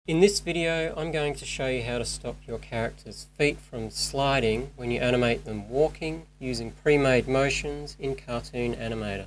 In this video, I'm going to show you how to stop your character's feet from sliding when you animate them walking using pre-made motions in Cartoon Animator.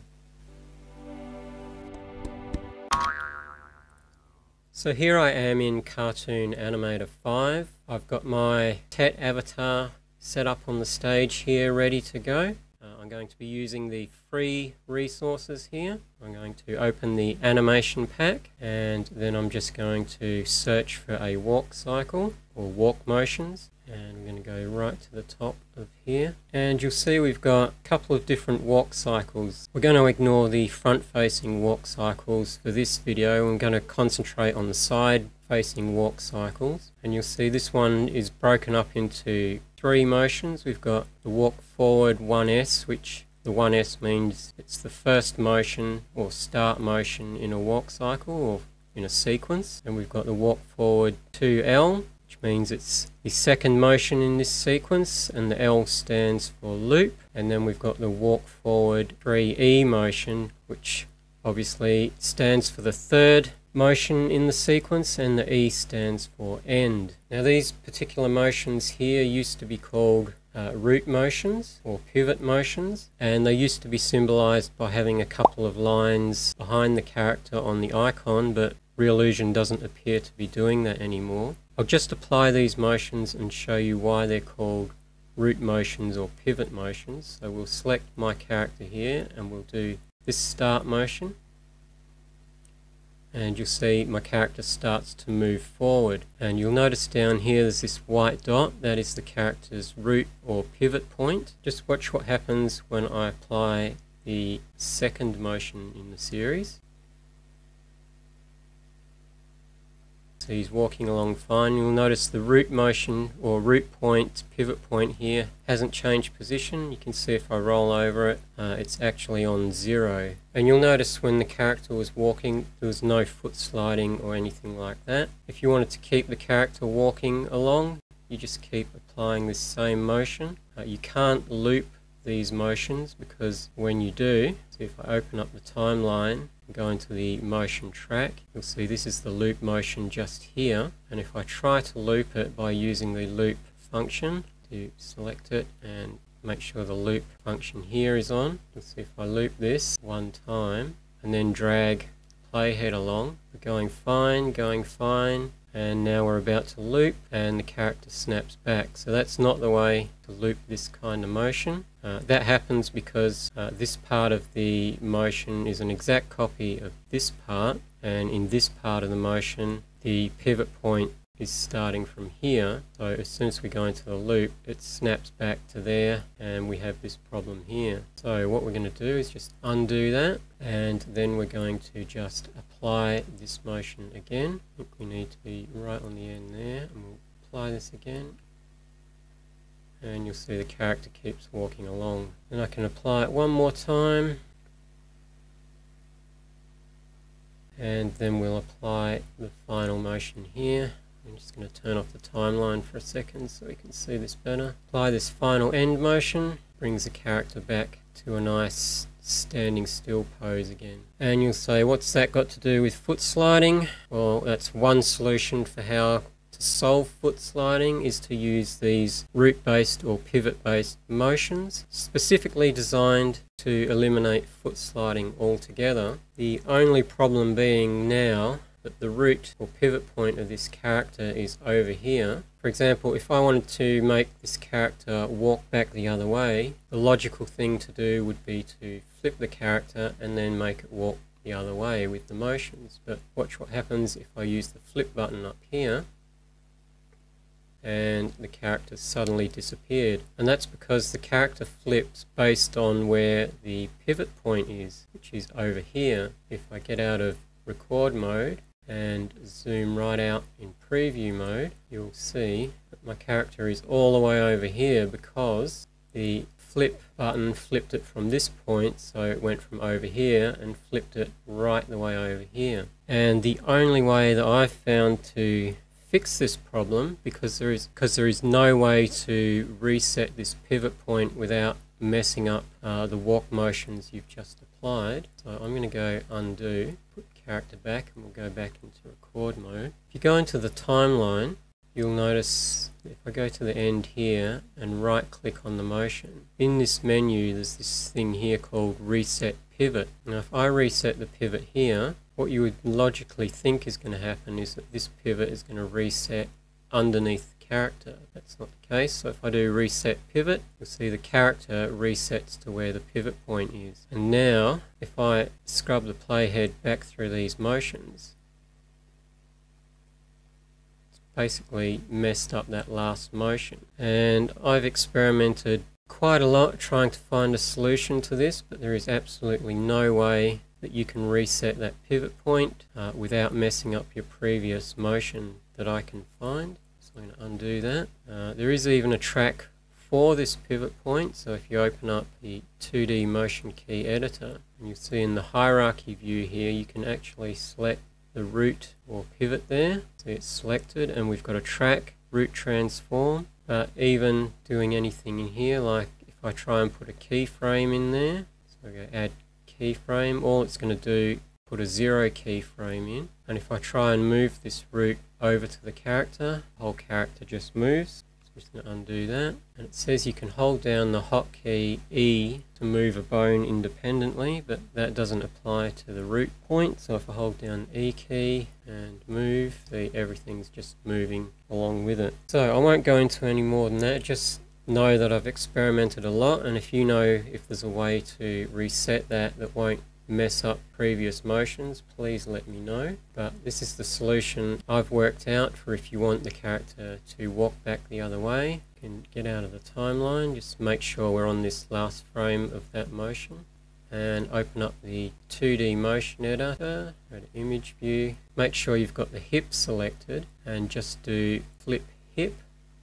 So here I am in Cartoon Animator 5. I've got my Tet avatar set up on the stage here, ready to go. I'm going to be using the free resources here. I'm going to open the animation pack and then I'm just going to search for a walk cycle or walk motions, and I'm going to go right to the top of here, and you'll see we've got a couple of different walk cycles. We're going to ignore the front facing walk cycles for this video. I'm going to concentrate on the side facing walk cycles, and you'll see this one is broken up into 3 motions. We've got the walk forward 1S, which the 1S means it's the first motion or start motion in a walk cycle or in a sequence, and we've got the walk forward 2L, which means it's the second motion in this sequence, and the L stands for loop. And then we've got the walk forward 3E motion, which obviously stands for the third motion in the sequence, and the E stands for end. Now these particular motions here used to be called root motions or pivot motions, and they used to be symbolized by having a couple of lines behind the character on the icon, but Reallusion doesn't appear to be doing that anymore. I'll just apply these motions and show you why they're called root motions or pivot motions. So we'll select my character here and we'll do this start motion, and you'll see my character starts to move forward, and you'll notice down here there's this white dot. That is the character's root or pivot point. Just watch what happens when I apply the second motion in the series. So he's walking along fine. You'll notice the root motion or root point, pivot point here hasn't changed position. You can see if I roll over it, it's actually on 0. And you'll notice when the character was walking, there was no foot sliding or anything like that. If you wanted to keep the character walking along, you just keep applying this same motion. You can't loop these motions, because when you do, so if I open up the timeline, go into the motion track, you'll see this is the loop motion just here, and if I try to loop it by using the loop function, to select it and make sure the loop function here is on, you'll see if I loop this one time and then drag playhead along, we're going fine, and now we're about to loop and the character snaps back. So that's not the way to loop this kind of motion. That happens because this part of the motion is an exact copy of this part, and in this part of the motion the pivot point is starting from here. So as soon as we go into the loop, it snaps back to there and we have this problem here. So what we're going to do is just undo that, and then we're going to just apply this motion again. I think we need to be right on the end there, and we'll apply this again, and you'll see the character keeps walking along. And I can apply it one more time, and then we'll apply the final motion here. I'm just going to turn off the timeline for a second so we can see this better. Apply this final end motion, brings the character back to a nice standing still pose again. And you'll say, what's that got to do with foot sliding? Well, that's one solution for how to solve foot sliding, is to use these root-based or pivot-based motions, specifically designed to eliminate foot sliding altogether. The only problem being now that the root or pivot point of this character is over here. For example, if I wanted to make this character walk back the other way, the logical thing to do would be to flip the character and then make it walk the other way with the motions. But watch what happens if I use the flip button up here, and the character suddenly disappeared. And that's because the character flips based on where the pivot point is, which is over here. If I get out of record mode and zoom right out in preview mode, you'll see that my character is all the way over here because the flip button flipped it from this point, so it went from over here and flipped it right the way over here. And the only way that I've found to fix this problem, because there is no way to reset this pivot point without messing up the walk motions you've just applied. So I'm going to go undo, put character back and we'll go back into record mode. If you go into the timeline, you'll notice if I go to the end here and right click on the motion, in this menu there's this thing here called reset pivot. Now if I reset the pivot here, what you would logically think is going to happen is that this pivot is going to reset underneath the character. That's not the case. So if I do reset pivot, you'll see the character resets to where the pivot point is. And now if I scrub the playhead back through these motions, basically messed up that last motion. And I've experimented quite a lot trying to find a solution to this, but there is absolutely no way that you can reset that pivot point without messing up your previous motion that I can find. So I'm going to undo that. There is even a track for this pivot point, so if you open up the 2D motion key editor, and you see in the hierarchy view here, you can actually select the root or pivot there. See it's selected, and we've got a track, root transform. But even doing anything in here, like if I try and put a keyframe in there, so I go add keyframe, all it's going to do, put a 0 keyframe in, and if I try and move this root over to the character, the whole character just moves. So I'm just going to undo that. And it says you can hold down the hotkey E to move a bone independently, but that doesn't apply to the root point. So if I hold down E key and move, see everything's just moving along with it. So I won't go into any more than that, just know that I've experimented a lot, and if you know if there's a way to reset that won't mess up previous motions, please let me know. But this is the solution I've worked out for if you want the character to walk back the other way. You can get out of the timeline, just make sure we're on this last frame of that motion, and open up the 2D motion editor, go to image view, make sure you've got the hip selected, and just do flip hip,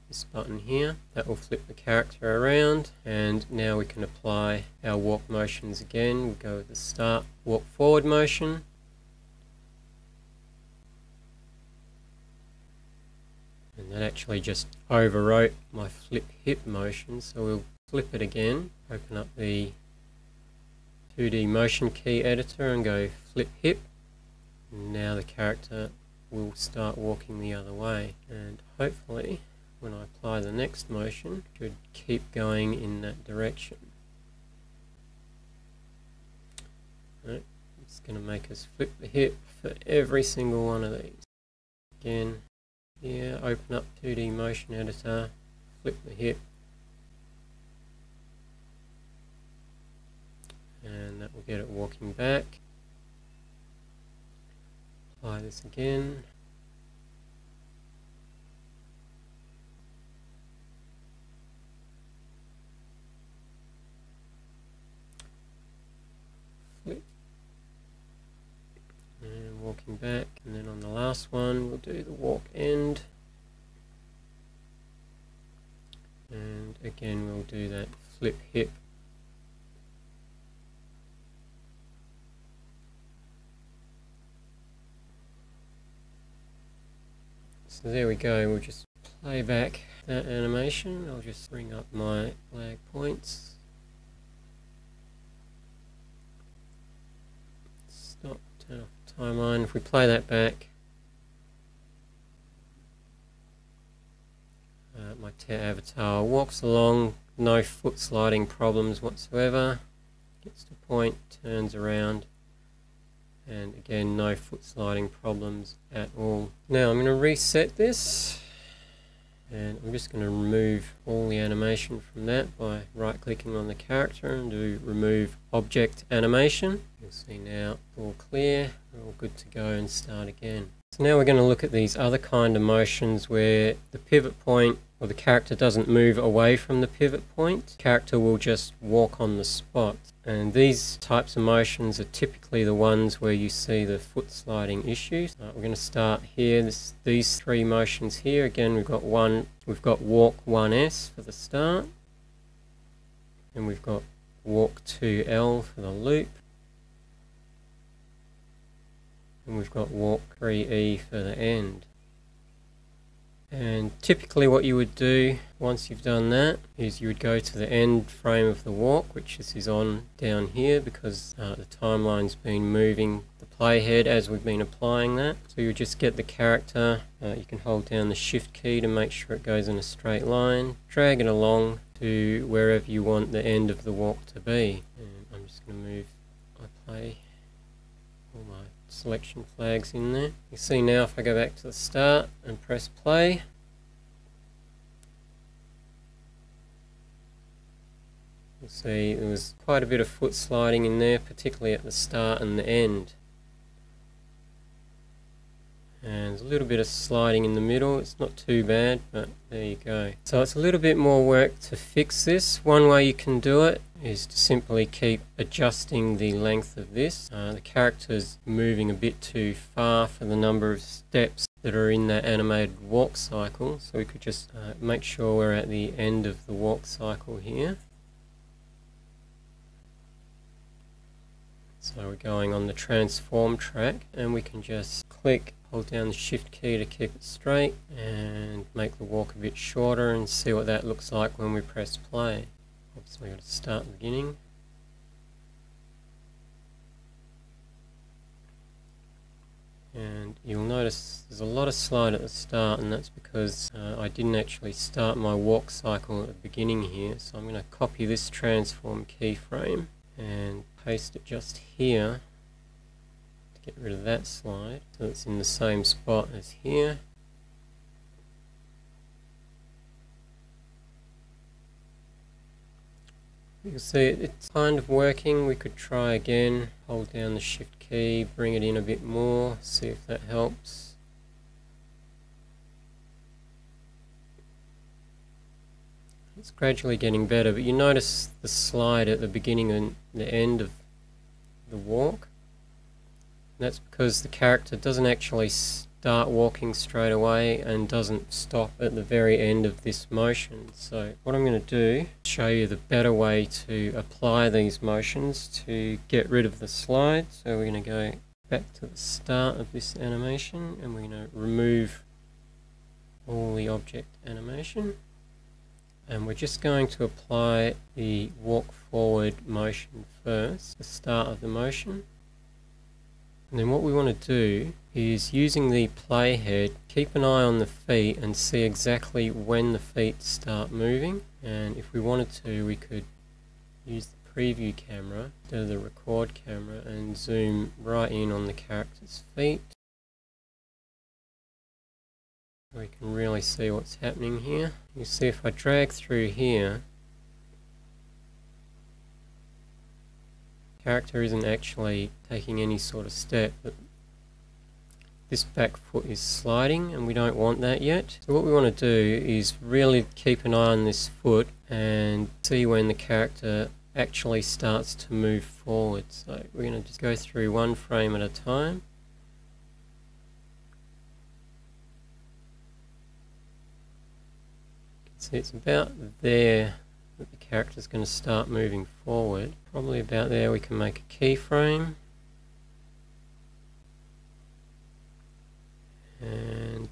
this button here. That will flip the character around, and now we can apply our walk motions again. We'll go with the start walk forward motion, and that actually just overwrote my flip hip motion, so we'll flip it again, open up the 2D motion key editor and go flip hip, and now the character will start walking the other way, and hopefully when I apply the next motion, it should keep going in that direction. Right, it's going to make us flip the hip for every single one of these. Again, here, open up 2D motion editor, flip the hip, and that will get it walking back. Apply this again. And walking back, and then on the last one we'll do the walk end, and again we'll do that flip hip. So there we go, we'll just play back that animation. I'll just bring up my flag points. Stop, turn off the timeline. If we play that back, my avatar walks along, no foot sliding problems whatsoever. Gets to a point, turns around, and again no foot sliding problems at all. Now I'm going to reset this, and I'm just going to remove all the animation from that by right clicking on the character and do remove object animation. You'll see now all clear, we're all good to go and start again. So now we're going to look at these other kind of motions where the pivot point or the character doesn't move away from the pivot point. The character will just walk on the spot. And these types of motions are typically the ones where you see the foot sliding issues. We're going to start here. These three motions here. Again, we've got walk 1S for the start, and we've got walk 2L for the loop, and we've got walk 3E for the end. And typically what you would do once you've done that is you would go to the end frame of the walk, which this is on down here because the timeline's been moving the playhead as we've been applying that. So you just get the character, you can hold down the shift key to make sure it goes in a straight line, drag it along to wherever you want the end of the walk to be. And I'm just going to move my play, all my selection flags in there. You see now if I go back to the start and press play, you'll see there was quite a bit of foot sliding in there, particularly at the start and the end. And there's a little bit of sliding in the middle. It's not too bad, but there you go. So it's a little bit more work to fix this. One way you can do it is to simply keep adjusting the length of this. The character's moving a bit too far for the number of steps that are in that animated walk cycle. So we could just make sure we're at the end of the walk cycle here. So we're going on the transform track, and we can just click, hold down the shift key to keep it straight and make the walk a bit shorter and see what that looks like when we press play. Obviously we've got to start at the beginning. And you'll notice there's a lot of slide at the start, and that's because I didn't actually start my walk cycle at the beginning here. So I'm going to copy this transform keyframe and paste it just here to get rid of that slide, so it's in the same spot as here. You can see it's kind of working. We could try again, hold down the shift key, bring it in a bit more, see if that helps. It's gradually getting better, but you notice the slide at the beginning and the end of the walk. And that's because the character doesn't actually start walking straight away and doesn't stop at the very end of this motion. So what I'm going to do is show you the better way to apply these motions to get rid of the slide. So we're going to go back to the start of this animation, and we're going to remove all the object animation. And we're just going to apply the walk forward motion first, the start of the motion. And then what we want to do is, using the playhead, keep an eye on the feet and see exactly when the feet start moving. And if we wanted to, we could use the preview camera instead of the record camera and zoom right in on the character's feet. We can really see what's happening here. You see if I drag through here, the character isn't actually taking any sort of step, but this back foot is sliding and we don't want that yet. So what we want to do is really keep an eye on this foot and see when the character actually starts to move forward. So we're going to just go through one frame at a time. See, it's about there that the character's going to start moving forward. Probably about there we can make a keyframe. And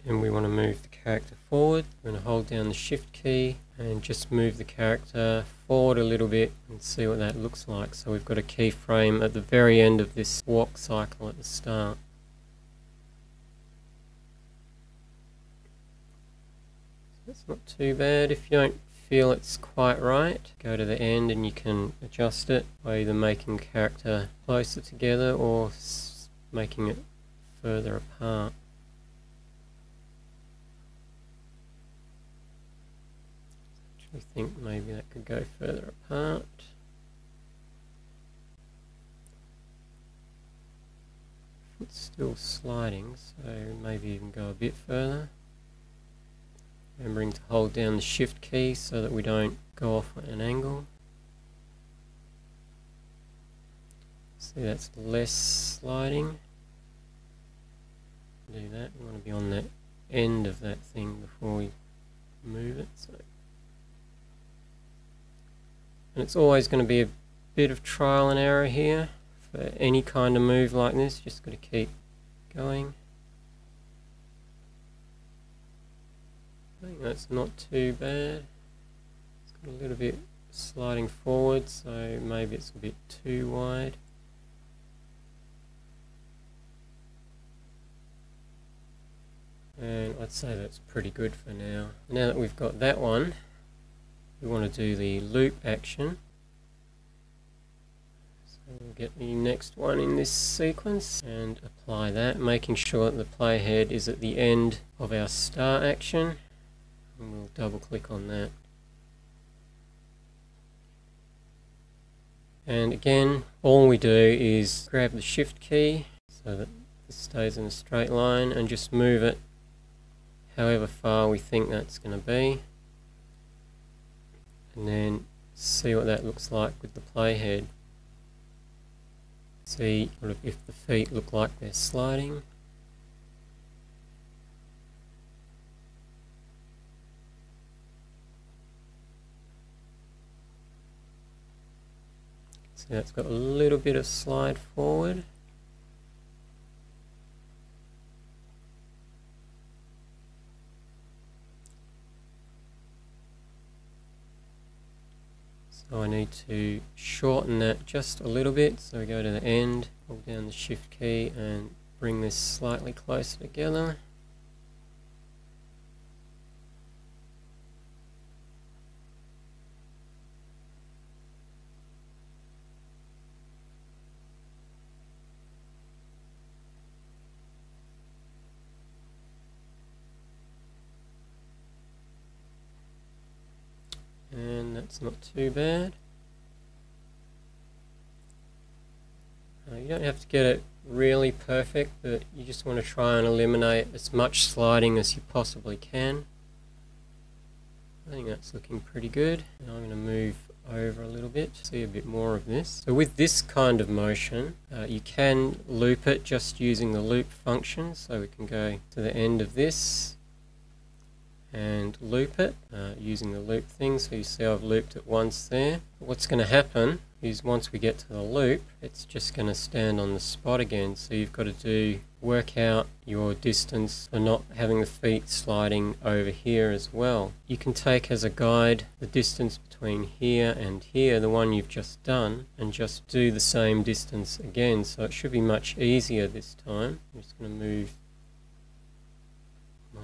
then we want to move the character forward. We're going to hold down the shift key and just move the character forward a little bit and see what that looks like. So we've got a keyframe at the very end of this walk cycle at the start. That's not too bad. If you don't feel it's quite right, go to the end and you can adjust it by either making the character closer together or making it further apart. I actually think maybe that could go further apart. It's still sliding, so maybe even go a bit further. Remembering to hold down the shift key so that we don't go off at an angle. See, that's less sliding. Do that, we want to be on the end of that thing before we move it. So. And it's always going to be a bit of trial and error here for any kind of move like this. Just got to keep going. that's not too bad. It's got a little bit sliding forward, so maybe it's a bit too wide. And I'd say that's pretty good for now. Now that we've got that one, we want to do the loop action. So we'll get the next one in this sequence and apply that, making sure that the playhead is at the end of our start action. And we'll double click on that. And again, all we do is grab the shift key so that this stays in a straight line and just move it however far we think that's going to be, and then see what that looks like with the playhead. See if the feet look like they're sliding. See, that's got a little bit of slide forward. So I need to shorten that just a little bit, so we go to the end, hold down the shift key and bring this slightly closer together. And that's not too bad. You don't have to get it really perfect, but you just want to try and eliminate as much sliding as you possibly can. I think that's looking pretty good. Now I'm going to move over a little bit, see a bit more of this. So with this kind of motion, you can loop it just using the loop function. So we can go to the end of this and loop it using the loop thing. So you see I've looped it once there. What's going to happen is once we get to the loop, it's just going to stand on the spot again. So you've got to work out your distance for not having the feet sliding over here as well. You can take as a guide the distance between here and here, the one you've just done, and just do the same distance again. So it should be much easier this time. I'm just going to move my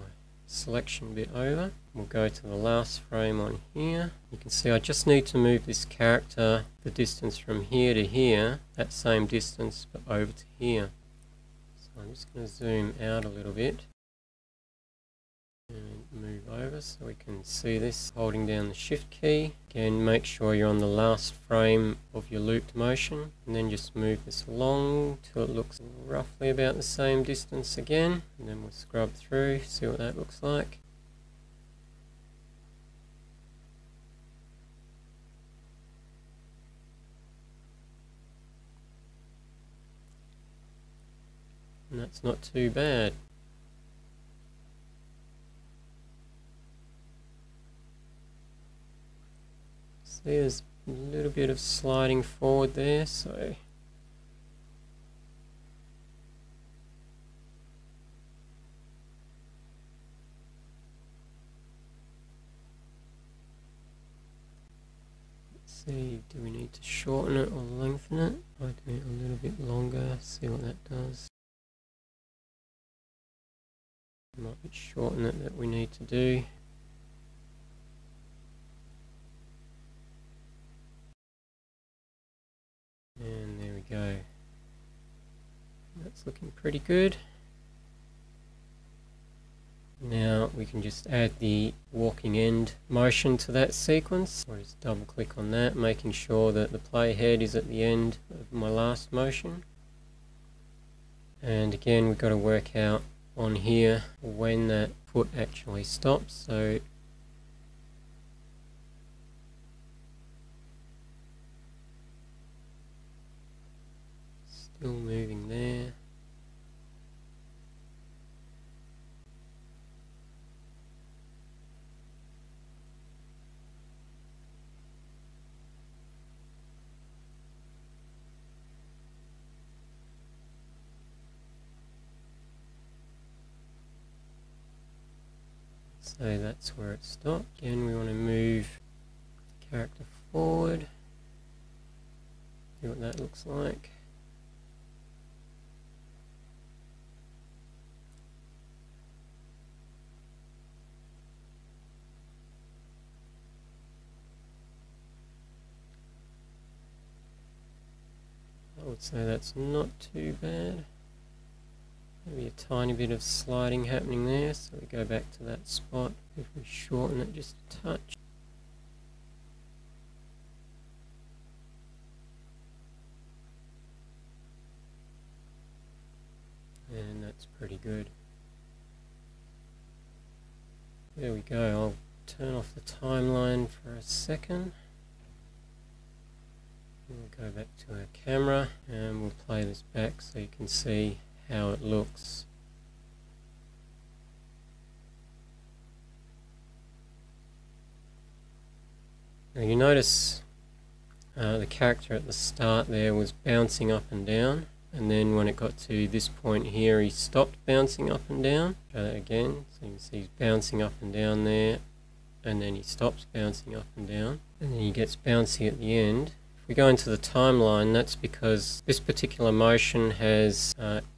selection bit over. We'll go to the last frame on here. You can see I just need to move this character the distance from here to here, that same distance, but over to here. So I'm just going to zoom out a little bit and move over so we can see this, holding down the shift key. Again, make sure you're on the last frame of your looped motion, and then just move this along till it looks roughly about the same distance again, and then we'll scrub through, see what that looks like. And that's not too bad. See, there's a little bit of sliding forward there, so let's see, do we need to shorten it or lengthen it? I do it a little bit longer, see what that does. Might be shorten it that we need to do. And there we go. That's looking pretty good. Now we can just add the walking end motion to that sequence. Or just double click on that, making sure that the playhead is at the end of my last motion. And again, we've got to work out on here when that foot actually stops. So still moving there. say that's where it stopped. Again, we want to move the character forward. See what that looks like. I would say that's not too bad. Maybe a tiny bit of sliding happening there, so we go back to that spot. If we shorten it just a touch. And that's pretty good. There we go. I'll turn off the timeline for a second. We'll go back to our camera and we'll play this back so you can see how it looks. Now you notice the character at the start there was bouncing up and down, and then when it got to this point here he stopped bouncing up and down. Try that again, so you can see he's bouncing up and down there, and then he stops bouncing up and down, and then he gets bouncy at the end. If we go into the timeline, that's because this particular motion has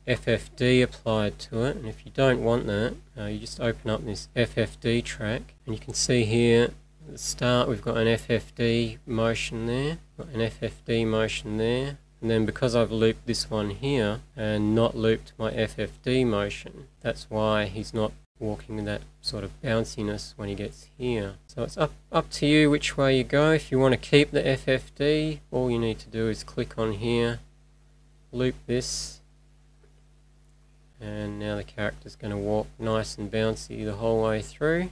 FFD applied to it, and if you don't want that, you just open up this FFD track, and you can see here at the start we've got an FFD motion there, got an FFD motion there, and then because I've looped this one here and not looped my FFD motion, that's why he's not walking with that sort of bounciness when he gets here. So it's up to you which way you go. If you want to keep the FFD, all you need to do is click on here, loop this, and now the character's going to walk nice and bouncy the whole way through.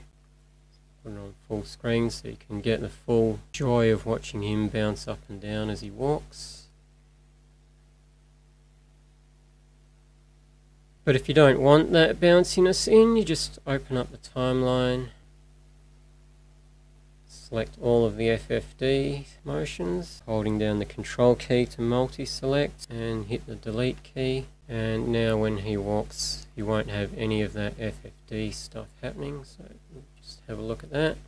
Put it on full screen so you can get the full joy of watching him bounce up and down as he walks. But if you don't want that bounciness in, you just open up the timeline, select all of the FFD motions, holding down the control key to multi-select, and hit the delete key. And now when he walks, he won't have any of that FFD stuff happening, so we'll just have a look at that.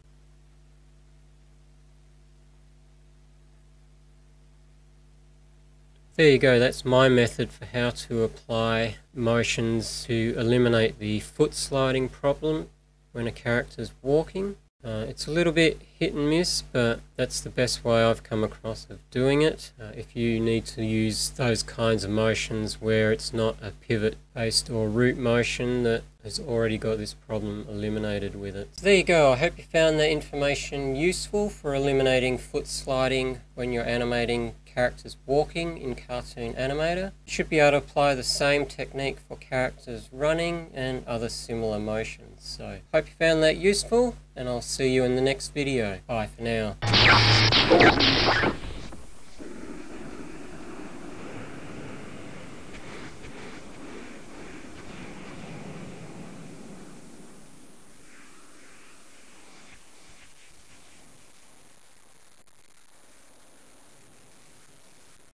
There you go, that's my method for how to apply motions to eliminate the foot sliding problem when a character's walking. It's a little bit hit and miss, but that's the best way I've come across of doing it. If you need to use those kinds of motions where it's not a pivot based or root motion that has already got this problem eliminated with it. So there you go, I hope you found that information useful for eliminating foot sliding when you're animating characters walking in Cartoon Animator. You should be able to apply the same technique for characters running and other similar motions. So hope you found that useful, and I'll see you in the next video. Bye for now.